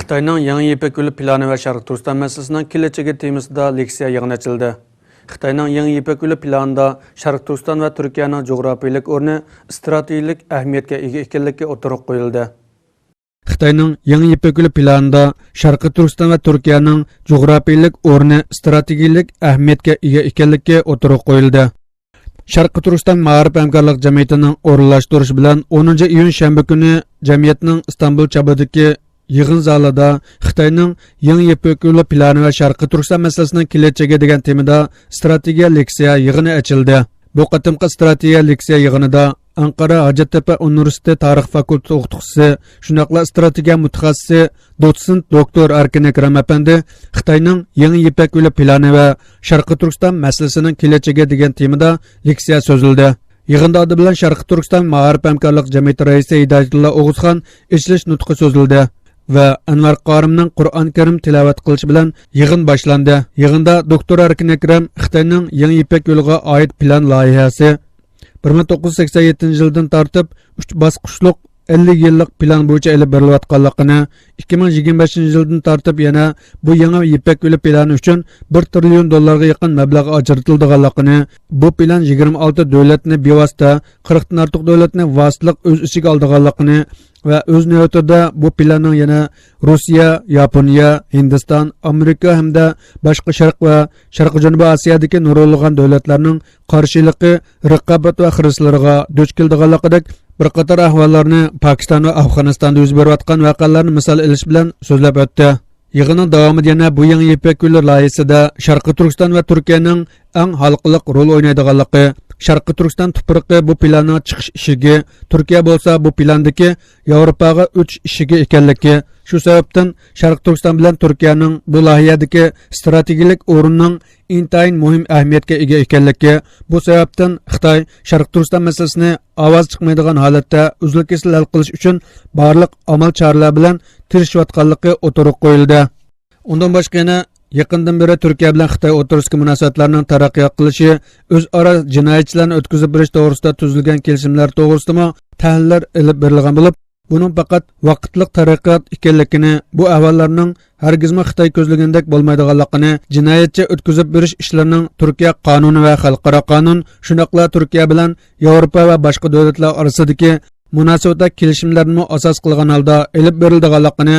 Xitayning yangi Ipak yo'li plani va Sharq Turkiston masalasining kelajagi temasida leksiya yig'ini ochildi. Xitoyning yangi Ipak yo'li planida Sharq Turkiston va Turkiyaning jo'grafiyalik o'rni strategik ahamiyatga ega ekanligi o'tirib qo'yildi. Xitoyning yangi Ipak yo'li planida Sharq Turkiston va Turkiyaning jo'grafiyalik o'rni strategik ahamiyatga ega ekanligi o'tirib qo'yildi. Sharq Turkiston Ma'rif hamkorlik jamiyatining o'rinlashtirishi bilan 10 iyun shanba kuni jamiyatning Istanbul Chabadagi yig'in zalida Xitoyning yangi Ipak yo'li plani va Sharq Turkiston masalasining kelajagi degan temada strategiya leksiya yig'ini ochildi. Bu qatimqi strategiya leksiya yig'inida Ankara Hacettepe Universiteti Tarix fakültesi o'qituvchisi, shunaqla strategiya mutaxassisi dotsent doktor Erkin Akram apandi Xitoyning yangi Ipak yo'li plani va Sharq Turkiston masalasining kelajagi degan temada leksiya so'zildi. Yig'inda adı bilan Sharq Turkiston Ma'rif hamkorlik jamiyati raisi Hidayatullo O'g'uzxon ichilish nutqi so'zildi va Anvar Qorimning Qur'on Karim tilovat qilishi bilan yig'in boshlandi. Yig'inda doktor Erkin Akram Xitoyning yangi Ipak yo'liga oid plan loyihasi 1987 yildan tortib 3 bosqichli 50 yillik plan bo'yicha olib borilayotganligini, 2025 yildan tortib yana bu yangi Ipak yo'li plani uchun 1 trillion dollarga yaqin mablag' ajratilganligini, bu plan 26 davlatni bevosita, 40 dan ortiq davlatni vositalik o'z ichiga olganligini va o'z navbatida bu planning yana Rossiya, Yaponiya, Hindiston, Amerika hamda boshqa Sharq va Sharq Janubiy Osiyodagi nurlangan davlatlarning qarshiligi, raqobat va xirislarga duch kelganligidek bir qator ahvollarni Pokiston va Afg'onistonda yuz berayotgan voqealarni misol ilish bilan so'zlab o'tdi. Yig'inning davomida yana bu yangi Ipak yo'li loyihasida Sharq Turkiston va Turkiyaning eng halqiliq rol o'ynaydiganligi, Sharq Turkiston tuprog'i bu planning chiqish ishiga, Turkiya bo'lsa bu plandagi Yevropaga o'tish ishiga ekanligi, shu sababdan Sharq Turkiston bilan Turkiyaning bu loyihadagi strategik o'rnining intayin muhim ahamiyatga ega ekanligi, bu sababdan Xitoy Sharq Turkiston masalasini ovoz chiqmaydigan holatda uzil-kesil hal qilish uchun barliq amal choralar bilan tirishayotganligi o'tirib qo'yildi. Undan boshqa yana yaqindan beri Turkiya bilan Xitoy o'rtasidagi munosabatlarning taraqqiyot qilishi, o'zaro jinoyatchilarni o'tkazib berish to'g'risida tuzilgan kelishimlar to'g'risida tahlillar ilib berilgan bo'lib, buning faqat vaqtlik taraqqiyot ekanligini, bu ahvollarning hargizmi Xitoy ko'zlagandek bo'lmaydiganligini, jinoyatchi o'tkazib berish ishlarining Turkiya qonuni va xalqaro qonun, shunaqla Turkiya bilan Yevropa va boshqa davlatlar orasidagi munosabatda kelishimlarni asos qilgan holda ilib berilganligini,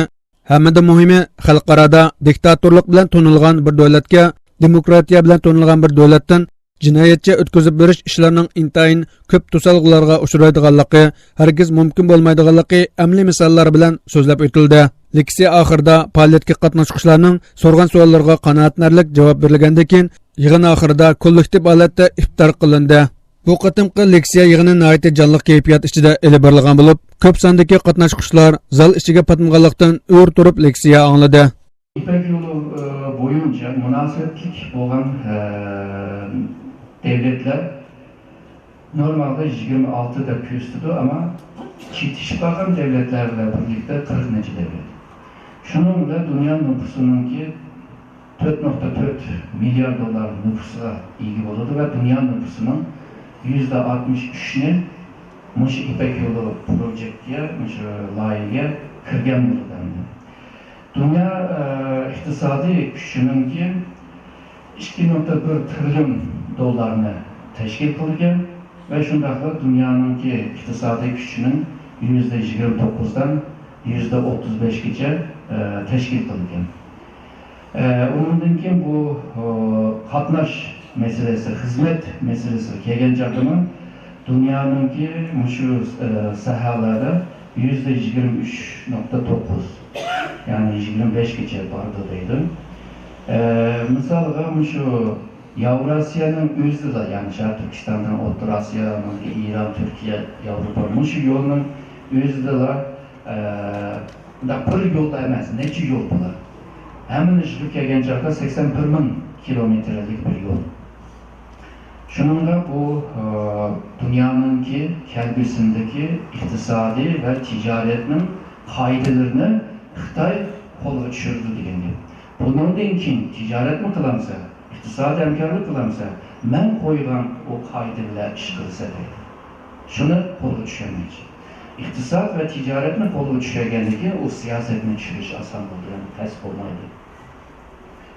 hamda muhimi xalqarada diktatorlik bilan to'nilgan bir davlatga demokratiya bilan to'nilgan bir davlatdan jinoyatchi o'tkazib berish ishlarining intayin ko'p to'salg'ularga uchraydiganligi, hargiz mumkin bo'lmaydiganligi amaliy misollar bilan so'zlab o'tildi. Leksiya oxirida faoliyatga qatnashuvchilarning so'rgan savollariga qanoatlanarli javob berilgandan keyin yig'in oxirida kollektiv holatda iftor qilindi. Bu qatimqi leksiya yig'ini nihoyatda jonli kayfiyat ichida olib borilgan bo'lib, ko'p sondagi qatnashuvchilar zal ichiga patmaganlikdan o'r turib leksiya angladi. İpek yolu boyunca münasebetlik olan devletler normalde 26 da küstüdü ama çiftişbakan devletlerle birlikte 40 neci devlet. Şununla dünya nüfusunun ki 4.4 milyar dolar nüfusa ilgi oldu ve dünya nüfusunun %63'ünü Muş İpek yolu projektiye, Muş layiheye kırgen bulundu. Dünya iktisadi gücünün ki 2.1 trilyon dolarını teşkil kılırken ve şundakla dünyanın ki iktisadi gücünün %29'dan %35'e teşkil kılırken. Onundan ki bu katnaş meselesi, hizmet meselesi kelgen çakımı dünyanın ki şu sahaları %23.9 yani 25 gece bardadaydı. Mesela şu Yavrasya'nın özü de yani Şarkı Türkistan'dan Orta Asya'nın İran, Türkiye, Avrupa şu yolun özü de da bir yolda emez, neçi yol bular. Hemen Türkiye gençlerde 81 bin kilometrelik bir yol. Şununla bu dünyanın ki kelbisindeki iktisadi ve ticaretinin kaidelerini Xitay kolga düşürdü degende. Bundan keyin ticaret mi kılamsa, iktisadi hamkorlik kılamsa, men koygan o kaideler iş kılsa deydi. Şunu kolga düşürmeyecek. iqtisod va tijoratni qo'lga tushirganligi u siyosatni tushirish oson bo'ldi, yani tez bo'lmaydi.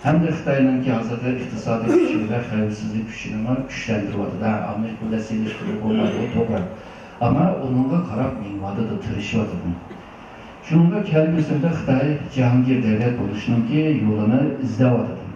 Hamda Xitoyninki hozirda iqtisodiy kuchi va xavfsizlik kuchini kuchlantiryapti. Amerika bilan selishtirib bo'lmaydi, to'g'ri. Ammo unga qarab mingvada tirishyapti. Shunga kelgusida Xitoy jahongir davlat bo'lishning yo'lini izlayapti.